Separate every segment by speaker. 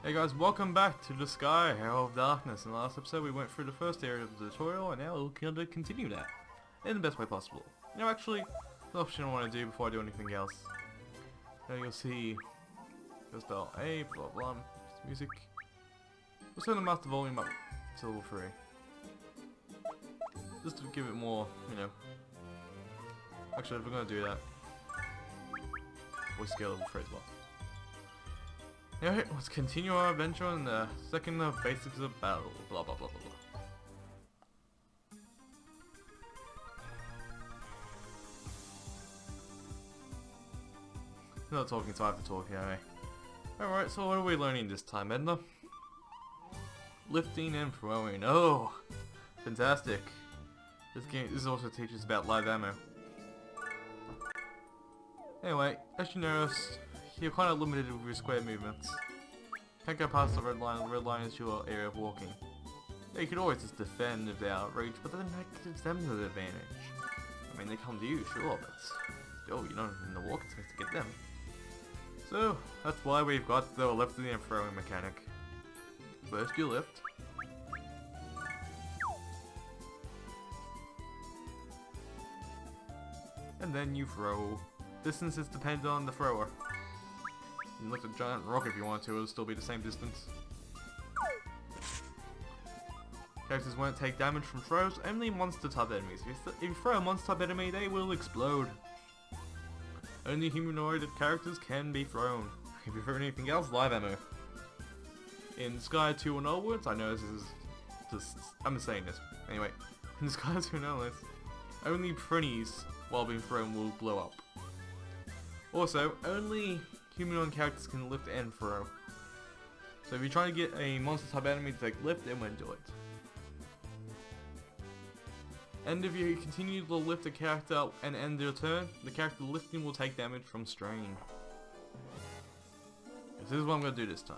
Speaker 1: Hey guys, welcome back to Disgaea, Hero of Darkness. In the last episode we went through the first area of the tutorial and now we're going to continue that. In the best way possible. You know, actually, the option I want to do before I do anything else. Now you'll see, go spell A, blah blah, music. We'll turn the master volume up to level 3. Just to give it more, you know. Actually, if we're going to do that, we'll scale level 3 as well. Alright, let's continue our adventure on the second of basics of battle. Blah blah blah blah blah. Not talking, so I have to talk here, eh? Alright, so what are we learning this time, Edna? Lifting and throwing. Oh! Fantastic. This also teaches about live ammo. Anyway, as you noticed, you're kind of limited with your square movements. Can't go past the red line is your area of walking. Yeah, you could always just defend without reach, but then that gives them the advantage. I mean, they come to you, sure, but still, you're not in the walking space to get them. So, that's why we've got the lifting and throwing mechanic. First you lift. And then you throw. Distances depend on the thrower. You can lift a giant rock if you want to, it'll still be the same distance. Characters won't take damage from throws, only monster type enemies. If you throw a monster type enemy, they will explode. Only humanoid characters can be thrown. If you throw anything else, live ammo. In Sky 2 and onwards, I know this is just, I'm just saying this. Anyway, in Sky 2 and onwards, only Prinnies while being thrown will blow up. Also, only humanoid characters can lift and throw. So if you're trying to get a monster type enemy to take lift, it won't do it. And if you continue to lift a character and end your turn, the character lifting will take damage from strain. This is what I'm going to do this time.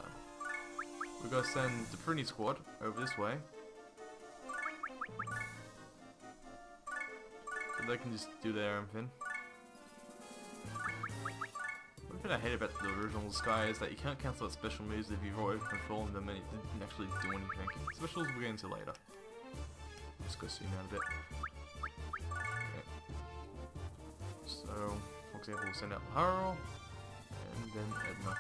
Speaker 1: We're going to send the Prinnie squad over this way. So they can just do their own thing. One thing I hate about the original Sky is that you can't cancel out special moves if you've already controlled them and it didn't actually do anything. Specials we'll get into later. Just go zoom out a bit. Okay. So, for example, we'll send out Haro, and then Edna.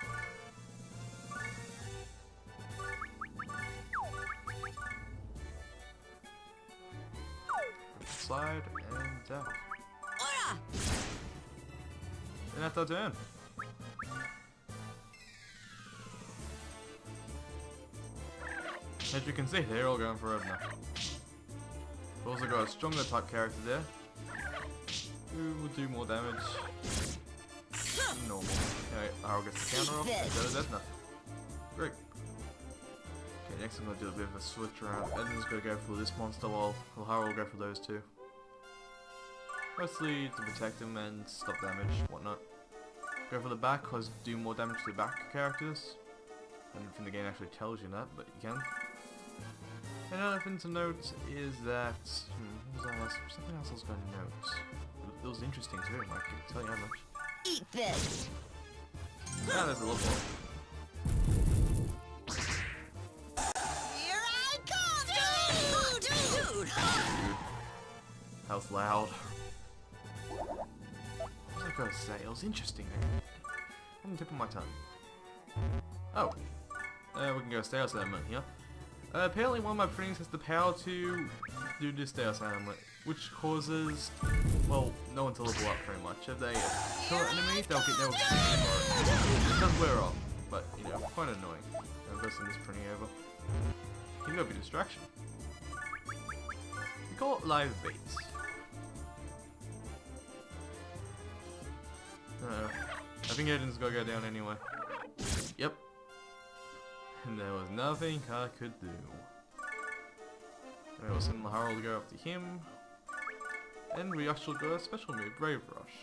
Speaker 1: Slide, and down. And that's our turn. As you can see, they're all going for Edna. We've also got a stronger type character there, who will do more damage than normal. Okay, Haro gets the counter off, and so does Edna. Great. Okay, next I'm going to do a bit of a switch around. Edna's going to go for this monster while Haro will go for those two. Mostly to protect him and stop damage, whatnot. Go for the back, cause do more damage to the back characters. I don't think the game actually tells you that, but you can. Another thing to note is that what was that something else I was going to note. It was interesting too, I can tell you how much.
Speaker 2: Eat this.
Speaker 1: Yeah, there's a little more.
Speaker 2: Here I come, dude.
Speaker 1: How's loud? What was I going to say? It was interesting. On the tip of my tongue. Oh, we can go stairs element here. Apparently one of my Prinnies has the power to do this stairs element, which causes, well, no one to level up very much. If they kill an enemy, they'll get no experience for it. It does wear off, but, you know, quite annoying. I'm going to send this Prinnie over. He's going to be a distraction. We call it live baits. I think Aiden's going to go down anyway. Yep. And there was nothing I could do. I will send Haro to go up to him. And we actually got a special move, Brave Rush.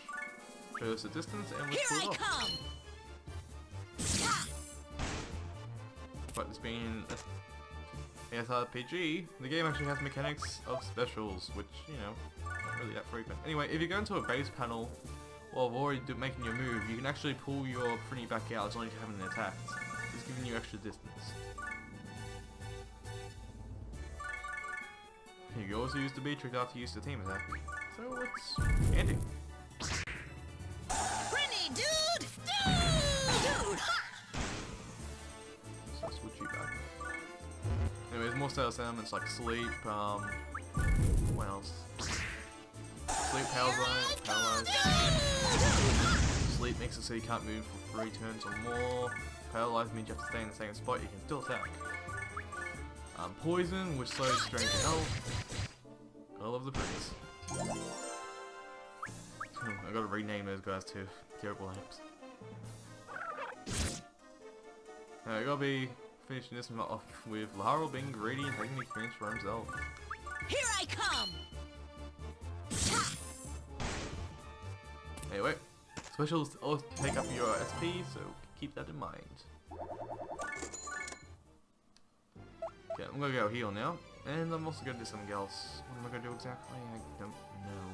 Speaker 1: Show us the distance and we'll pull it off. But this being an RPG, the game actually has mechanics of specials, which, you know, not really that frequent. Anyway, if you go into a base panel while already making your move, you can actually pull your Prinnie back out as long as you haven't attacked. This giving you extra distance. You can also use the B-trick after you use the team attack. So it's handy.
Speaker 2: Prinnie, dude! Dude!
Speaker 1: So I'll switch you back. Anyways, more status elements like sleep, what else? Sleep paralyzed. Sleep makes it so you can't move for 3 turns or more. Paralyzed means you have to stay in the same spot, you can still attack. Poison, which slows strength and health. I love the Prinnies. I gotta rename those guys too. Terrible names. I gotta be finishing this one off with Laharo being greedy and taking the experience for himself.
Speaker 2: Here I come!
Speaker 1: Anyway, specials also take up your SP, so keep that in mind. Okay, I'm gonna go heal now, and I'm also gonna do something else. What am I gonna do exactly? I don't know.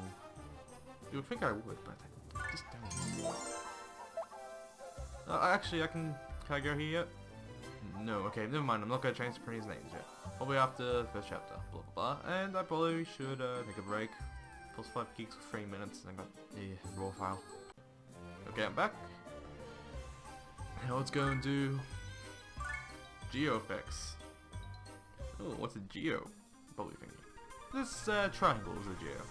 Speaker 1: You would think I would, but I just don't. Actually, can I go here yet? No, okay, never mind, I'm not gonna change the Prinnies' names yet. Probably after the first chapter, blah blah blah, and I probably should take a break. Plus 5 gigs for 3 minutes, and I got the raw file. Okay, I'm back. Now let's go and do geo effects. Oh, what's a geo? Probably thinking. This triangle is a geo.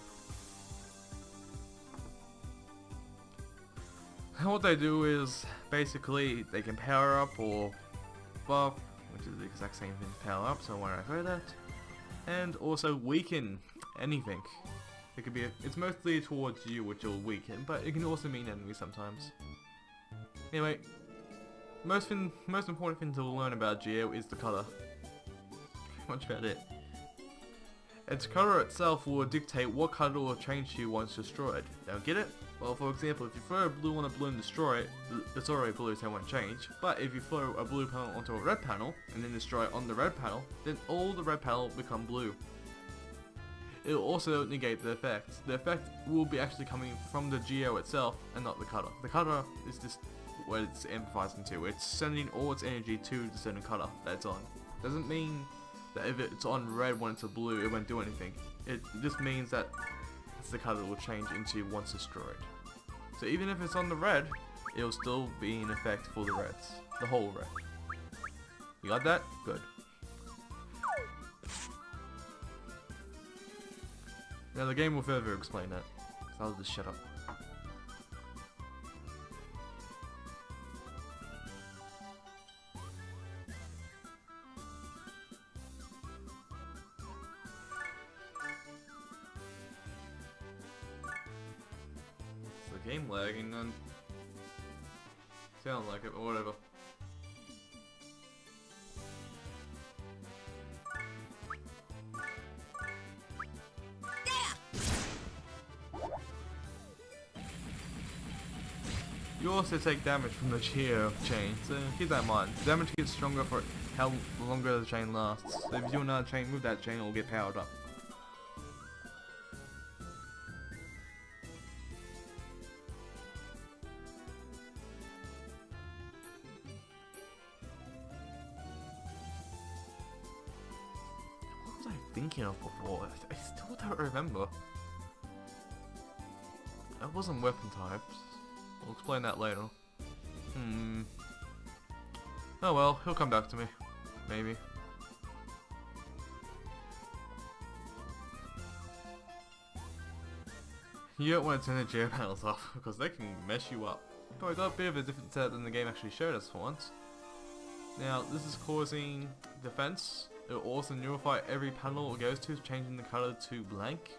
Speaker 1: And what they do is basically they can power up or buff, which is the exact same thing as power up, so why not go that? And also weaken anything. It could be it's mostly towards you which will weaken, but it can also mean enemies sometimes. Anyway, most important thing to learn about Geo is the color. Much about it. Its color itself will dictate what color will change to you once destroyed. Now get it? Well, for example, if you throw a blue on a blue and destroy it, it's already blue, so it won't change. But if you throw a blue panel onto a red panel, and then destroy it on the red panel, then all the red panel become blue. It will also negate the effect. The effect will be actually coming from the Geo itself, and not the color. The color is just what it's emphasizing to. It's sending all its energy to the certain color that it's on. Doesn't mean that if it's on red when it's a blue, it won't do anything. It just means that it's the color that will change into once destroyed. So even if it's on the red, it will still be in effect for the reds. The whole red. You got that? Good. Now the game will further explain that. So I'll just shut up. Is the game lagging then? Sound like it, but whatever. You also take damage from the Geo chain, so keep that in mind. Damage gets stronger for how longer the chain lasts. So if you do another chain with that chain, it will get powered up. What was I thinking of before? I still don't remember. That wasn't weapon types. We'll explain that later. Oh well, he'll come back to me. Maybe. You don't want to turn the geo panels off, because they can mess you up. But I got a bit of a different set than the game actually showed us for once. Now, this is causing defense. It will also nullify every panel it goes to, changing the color to blank.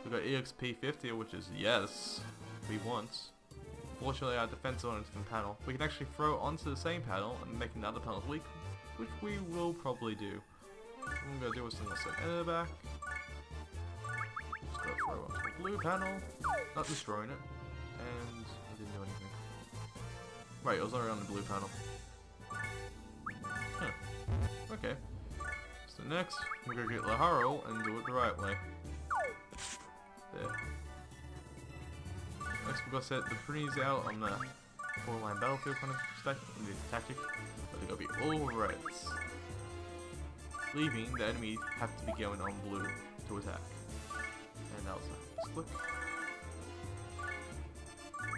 Speaker 1: We've got EXP 50, which is yes, we want. Fortunately, our defense is on a different panel. We can actually throw it onto the same panel and make the other panels weak, which we will probably do. What I'm going to do is send this enter back. Just go throw it onto the blue panel, not destroying it, and it didn't do anything. Right, it was already on the blue panel. Huh. Okay. So next, we're going to get Laharo and do it the right way. There. Next we've got to set the Prinnies out on the 4-line battlefield kind of tactic, but they're gonna be all reds, leaving the enemy have to be going on blue to attack. And that was a split.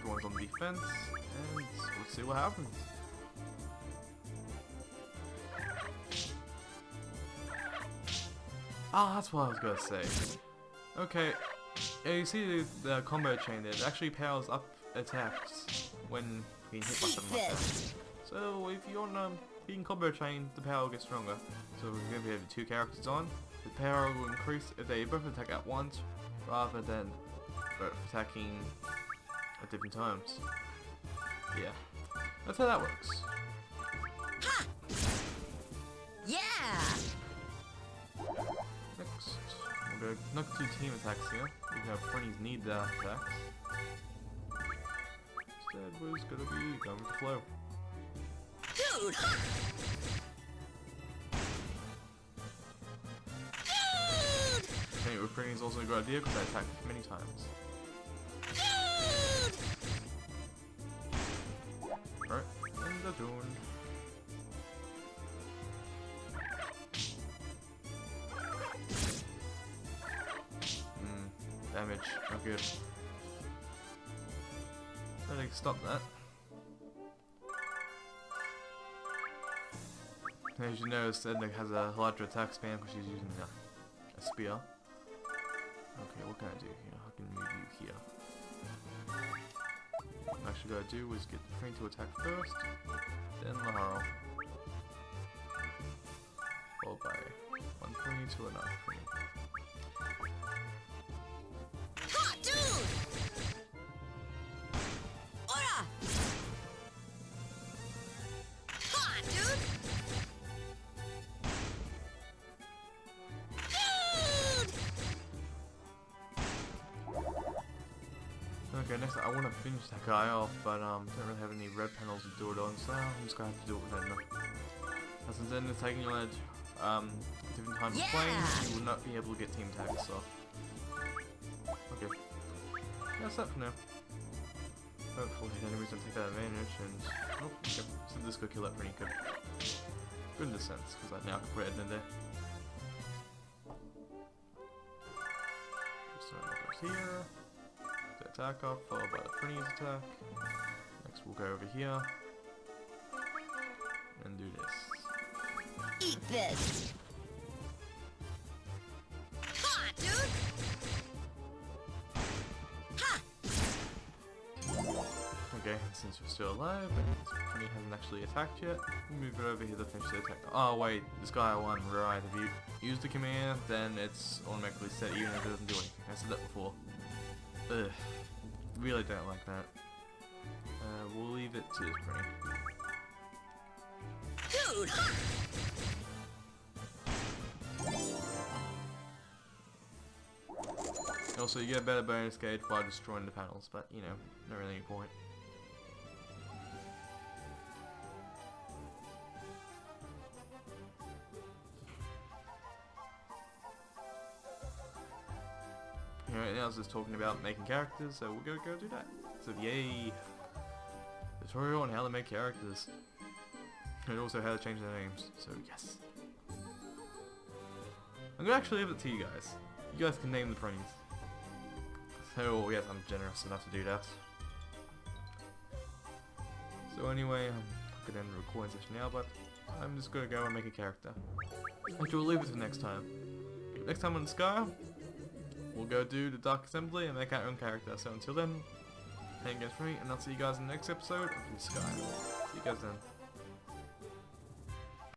Speaker 1: The one's on defense, and let's see what happens. Ah, that's what I was gonna say. Okay, yeah, you see the combo chain there, it actually powers up attacks when being hit by something like that. So if you're on being combo chain, the power gets stronger. So we're gonna have 2 characters on, the power will increase if they both attack at once, rather than both attacking at different times. Yeah, that's how that works.
Speaker 2: Ha! Yeah!
Speaker 1: Next, we'll go knock 2 team attacks here, even though Prinnies need their attacks. Instead, we're just gonna be going with the flow.
Speaker 2: Dude! Ha! Dude!
Speaker 1: I think with Prinnies also a good idea because they attack many times.
Speaker 2: Dude!
Speaker 1: Right, and they're doing. Damage, not good. I think stop that. As you notice, Edna has a larger attack spam because she's using a spear. Okay, what can I do here? I can move you here. What I actually gotta do is get the Prinnie to attack first, then Laharo. Followed by one Prinnie to another Prinnie.
Speaker 2: Ha, dude! Ora! Ha, dude! Dude!
Speaker 1: Okay, next I want to finish that guy off, but don't really have any red panels to do it on, so I'm just gonna have to do it with Edna. Since Edna's taking you at different times of playing, you will not be able to get team attacks off. Okay, that's that for now. Hopefully the enemies don't take that advantage, and oh, okay, so this could kill that pretty good. Good in a sense, because I now can put Edna there. So it goes here. The attack off, followed by the Prinnies attack. Next we'll go over here and do this.
Speaker 2: Eat this! Ha, dude! Ha!
Speaker 1: Okay, since we're still alive, and Prinnie hasn't actually attacked yet, we'll move it over here to finish the attack. Oh wait, Disgaea 1, right, if you use the command, then it's automatically set even if it doesn't do anything. I said that before. Ugh, really don't like that. We'll leave it to this Prinnie.
Speaker 2: Dude! Ha!
Speaker 1: Also, you get a better bonus gauge by destroying the panels, but you know, not really any point. Alright, now I was just talking about making characters, so we're gonna go do that. So yay! Tutorial on how to make characters. And also how to change their names, so yes. I'm gonna actually leave it to you guys. You guys can name the Prinnies. So yes, I'm generous enough to do that. So anyway, I'm gonna end the recording session now, but I'm just gonna go and make a character. Which we'll leave it to next time. Next time on Disgaea, we'll go do the Dark Assembly and make our own character. So until then, playing against me, and I'll see you guys in the next episode of Disgaea. See you guys then.